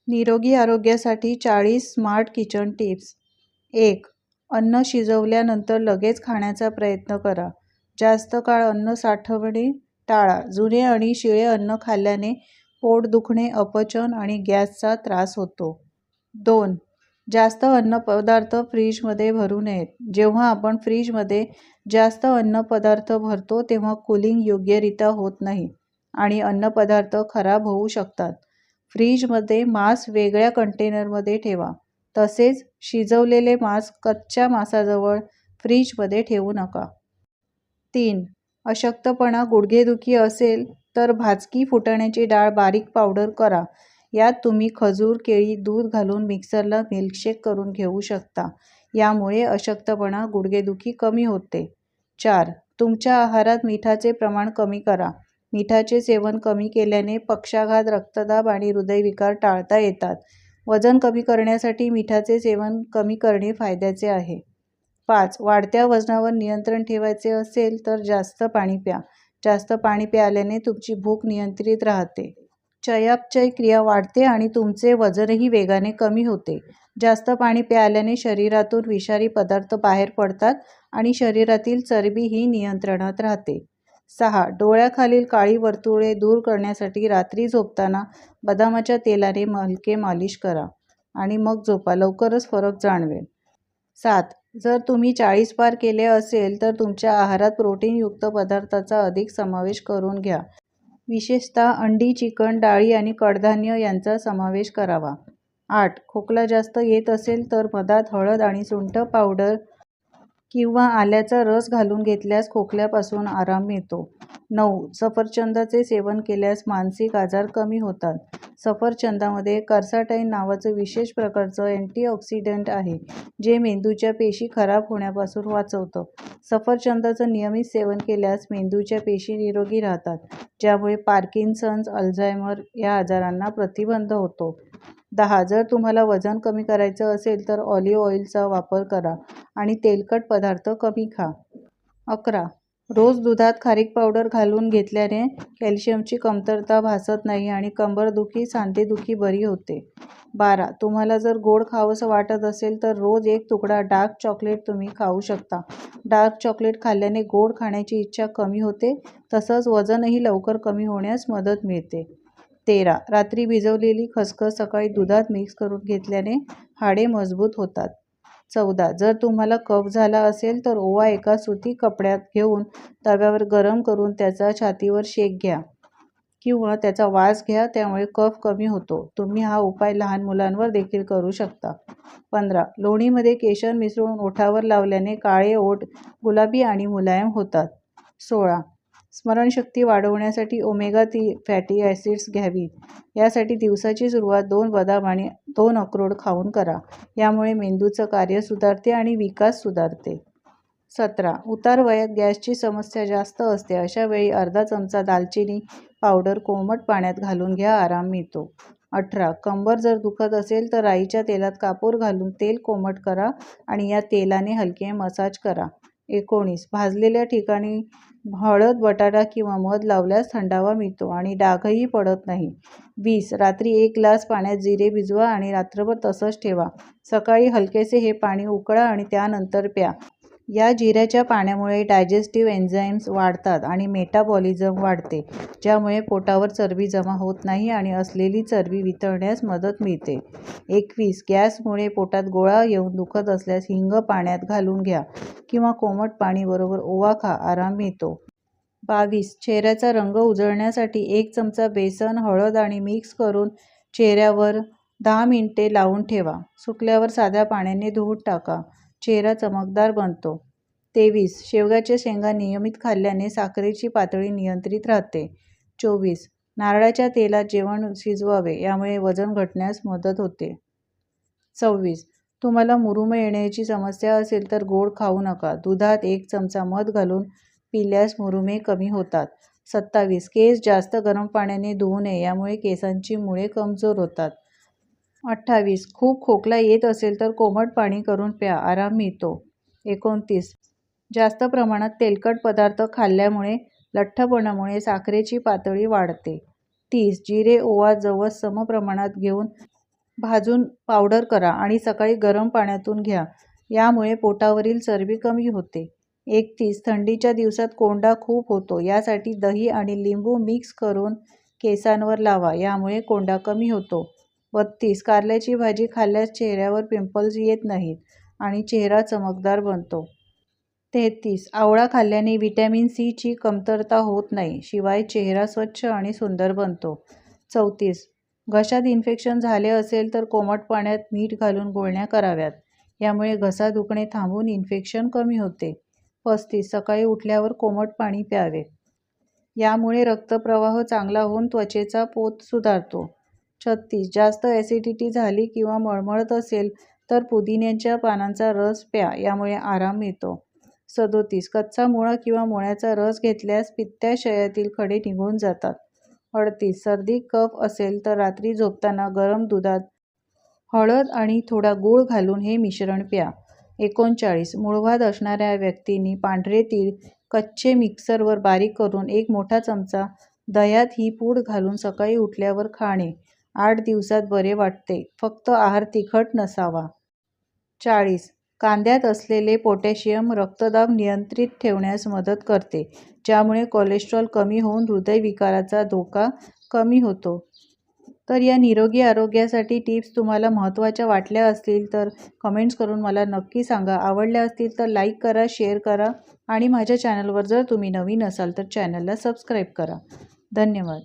निरोगी आरोग्यासाठी 40 smart kitchen tips. 1. अन्न शिजवल्यानंतर लगेच खाण्याचा प्रयत्न करा. जास्त काळ अन्न साठवणे टाळा. जुने आणि शिळे अन्न खाल्ल्याने पोट दुखणे, अपचन आणि गॅसचा त्रास होतो. 2. जास्त अन्नपदार्थ फ्रीजमध्ये भरू नयेत. जेव्हा आपण फ्रीजमध्ये जास्त अन्नपदार्थ भरतो तेव्हा कूलिंग योग्यरित्या होत नाही आणि अन्नपदार्थ खराब होऊ शकतात. फ्रीजमध्ये मांस वेगळ्या कंटेनरमध्ये ठेवा. तसेच शिजवलेले मांस कच्च्या मांसाजवळ फ्रीजमध्ये ठेवू नका. 3. अशक्तपणा, गुडघेदुखी असेल तर भाजकी फुटाण्याची डाळ बारीक पावडर करा. यात तुम्ही खजूर, केळी, दूध घालून मिक्सरला मिल्कशेक करून घेऊ शकता. यामुळे अशक्तपणा, गुडघेदुखी कमी होते. 4. तुमच्या आहारात मिठाचे प्रमाण कमी करा. मिठाचे सेवन कमी केल्याने पक्षाघात, रक्तदाब आणि हृदयविकार टाळता येतात. वजन कमी करण्यासाठी मिठाचे सेवन कमी करणे फायद्याचे आहे. 5. वाढत्या वजनावर नियंत्रण ठेवायचे असेल तर जास्त पाणी प्या. जास्त पाणी प्यायल्याने तुमची भूक नियंत्रित राहते. चयापचय क्रिया वाढते आणि तुमचे वजनही वेगाने कमी होते. जास्त पाणी प्यायल्याने शरीरातून विषारी पदार्थ बाहेर पडतात आणि शरीरातील चरबीही नियंत्रणात राहते. 6. डोळ्याखालील काळी वर्तुळे दूर करण्यासाठी रात्री झोपताना बदामाच्या तेलाने हलके मालिश करा आणि मग झोपा. लवकरच फरक जाणवेल. 7. जर तुम्ही 40 पार केले असेल तर तुमच्या आहारात प्रोटीनयुक्त पदार्थांचा अधिक समावेश करून घ्या. विशेषतः अंडी, चिकन, डाळी आणि कडधान्य यांचा समावेश करावा. 8. खोकला जास्त येत असेल तर मधात हळद आणि सुंठ पावडर किंवा आल्याचा रस घालून घेतल्यास खोकल्यापासून आराम मिळतो. 9. सफरचंदाचे सेवन केल्यास मानसिक आजार कमी होतात. सफरचंदामध्ये कर्साटाइन नावाचं विशेष प्रकारचं अँटीऑक्सिडंट आहे, जे मेंदूच्या पेशी खराब होण्यापासून वाचवतं. सफरचंदाचं नियमित सेवन केल्यास मेंदूच्या पेशी निरोगी राहतात, ज्यामुळे पार्किन्सन्स, अल्झायमर या आजारांना प्रतिबंध होतो. 10. जर तुम्हाला वजन कमी करायचं असेल तर ऑलिव्ह ऑइलचा वापर करा आणि तेलकट पदार्थ कमी खा. 11. रोज दुधात खारीक पावडर घालून घेतल्याने कॅल्शियमची कमतरता भासत नाही आणि कंबरदुखी, सांधेदुखी बरी होते. 12. तुम्हाला जर गोड खावंसं वाटत असेल तर रोज एक तुकडा डार्क चॉकलेट तुम्ही खाऊ शकता. डार्क चॉकलेट खाल्ल्याने गोड खाण्याची इच्छा कमी होते, तसंच वजनही लवकर कमी होण्यास मदत मिळते. 13. रात्री भिजवलेली खसखस सकाळी दुधात मिक्स करून घेतल्याने हाडे मजबूत होतात. 14. जर तुम्हाला कफ झाला असेल तर ओवा एका सुती कपड्यात घेऊन तव्यावर गरम करून त्याचा छातीवर शेक घ्या किंवा त्याचा वास घ्या, त्यामुळे कफ कमी होतो. तुम्ही हा उपाय लहान मुलांवर देखील करू शकता. 15. लोणीमध्ये केशर मिसळून ओठावर लावल्याने काळे ओठ गुलाबी आणि मुलायम होतात. 16. स्मरणशक्ती वाढवण्यासाठी ओमेगा 3 फॅटी ॲसिड्स घ्यावीत. यासाठी दिवसाची सुरुवात 2 बदाम आणि 2 अक्रोड खाऊन करा. यामुळे मेंदूचं कार्य सुधारते आणि विकास सुधारते. 17. उतार वयात गॅसची समस्या जास्त असते. अशा वेळी अर्धा चमचा दालचिनी पावडर कोमट पाण्यात घालून घ्या, आराम मिळतो. 18. कंबर जर दुखत असेल तर राईच्या तेलात कापूर घालून तेल कोमट करा आणि या तेलाने हलके मसाज करा. 19. भाजलेल्या ठिकाणी हळद, बटाटा किंवा मध लावल्यास थंडावा मिळतो आणि डागही पडत नाही. 20. रात्री 1 ग्लास पाण्यात जिरे भिजवा आणि रात्रभर तसंच ठेवा. सकाळी हलकेसे हे पाणी उकळा आणि त्यानंतर प्या. या जिऱ्याच्या पाण्यामुळे डायजेस्टिव्ह एन्झाईम्स वाढतात आणि मेटाबॉलिझम वाढते, ज्यामुळे पोटावर चरबी जमा होत नाही आणि असलेली चरबी वितळण्यास मदत मिळते. 21. गॅसमुळे पोटात गोळा येऊन दुखत असल्यास हिंग पाण्यात घालून घ्या किंवा कोमट पाणी बरोबर ओवा खा, आराम मिळतो. 22. चेहऱ्याचा रंग उजळण्यासाठी 1 चमचा बेसन, हळद आणि मिक्स करून चेहऱ्यावर 10 मिनिटे लावून ठेवा. सुकल्यावर साध्या पाण्याने धुवून टाका. चेहरा चमकदार बनतो. 23. शेवग्याच्या शेंगा नियमित खाल्ल्याने साखरेची पातळी नियंत्रित राहते. 24. नारळाच्या तेलात जेवण शिजवावे, यामुळे वजन घटण्यास मदत होते. 26. तुम्हाला मुरूम येण्याची समस्या असेल तर गोड खाऊ नका. दुधात 1 चमचा मध घालून पिल्यास मुरुमे कमी होतात. 27. केस जास्त गरम पाण्याने धुवू नये, यामुळे केसांची मुळे कमजोर होतात. 28. खूप खोकला येत असेल तर कोमट पाणी करून प्या, आराम मिळतो. 29. जास्त प्रमाणात तेलकट पदार्थ खाल्ल्यामुळे लठ्ठपणामुळे साखरेची पातळी वाढते. 30. जिरे, ओवा, जवस समप्रमाणात घेऊन भाजून पावडर करा आणि सकाळी गरम पाण्यातून घ्या. यामुळे पोटावरील चरबी कमी होते. 31. थंडीच्या दिवसात कोंडा खूप होतो. यासाठी दही आणि लिंबू मिक्स करून केसांवर लावा. यामुळे कोंडा कमी होतो. 32. कारल्याची भाजी खाल्ल्यास चेहऱ्यावर पिंपल्स येत नाहीत आणि चेहरा चमकदार बनतो. 33. आवळा खाल्ल्याने व्हिटॅमिन सी ची कमतरता होत नाही. शिवाय चेहरा स्वच्छ आणि सुंदर बनतो. 34. घशात इन्फेक्शन झाले असेल तर कोमट पाण्यात मीठ घालून गुळण्या कराव्यात. यामुळे घसा दुखणे थांबून इन्फेक्शन कमी होते. 35. सकाळी उठल्यावर कोमट पाणी प्यावे. यामुळे रक्तप्रवाह चांगला होऊन त्वचेचा पोत सुधारतो. 36. जास्त ॲसिडिटी झाली किंवा मळमळत असेल तर पुदिन्याच्या पानांचा रस प्या. यामुळे आराम मिळतो. 37. कच्चा मुळा किंवा मुळ्याचा रस घेतल्यास पित्ताशयातील खडे निघून जातात. 38. सर्दी कफ असेल तर रात्री झोपताना गरम दुधात हळद आणि थोडा गूळ घालून हे मिश्रण प्या. 39. मूळव्याध असणाऱ्या व्यक्तींनी पांढरे तीळ कच्चे मिक्सरवर बारीक करून 1 मोठा चमचा दह्यात ही पूड घालून सकाळी उठल्यावर खाणे. 8 दिवसात बरे वाटते. फक्त आहार तिखट नसावा. 40. कांद्यात असलेले पोटॅशियम रक्तदाब नियंत्रित ठेवण्यास मदत करते, ज्यामुळे कोलेस्ट्रॉल कमी होऊन हृदयविकाराचा धोका कमी होतो. तर या निरोगी आरोग्यासाठी टिप्स तुम्हाला महत्त्वाच्या वाटल्या असतील तर कमेंट्स करून मला नक्की सांगा. आवडल्या असतील तर लाईक करा, शेअर करा आणि माझ्या चॅनलवर जर तुम्ही नवीन असाल तर चॅनलला सबस्क्राईब करा. धन्यवाद.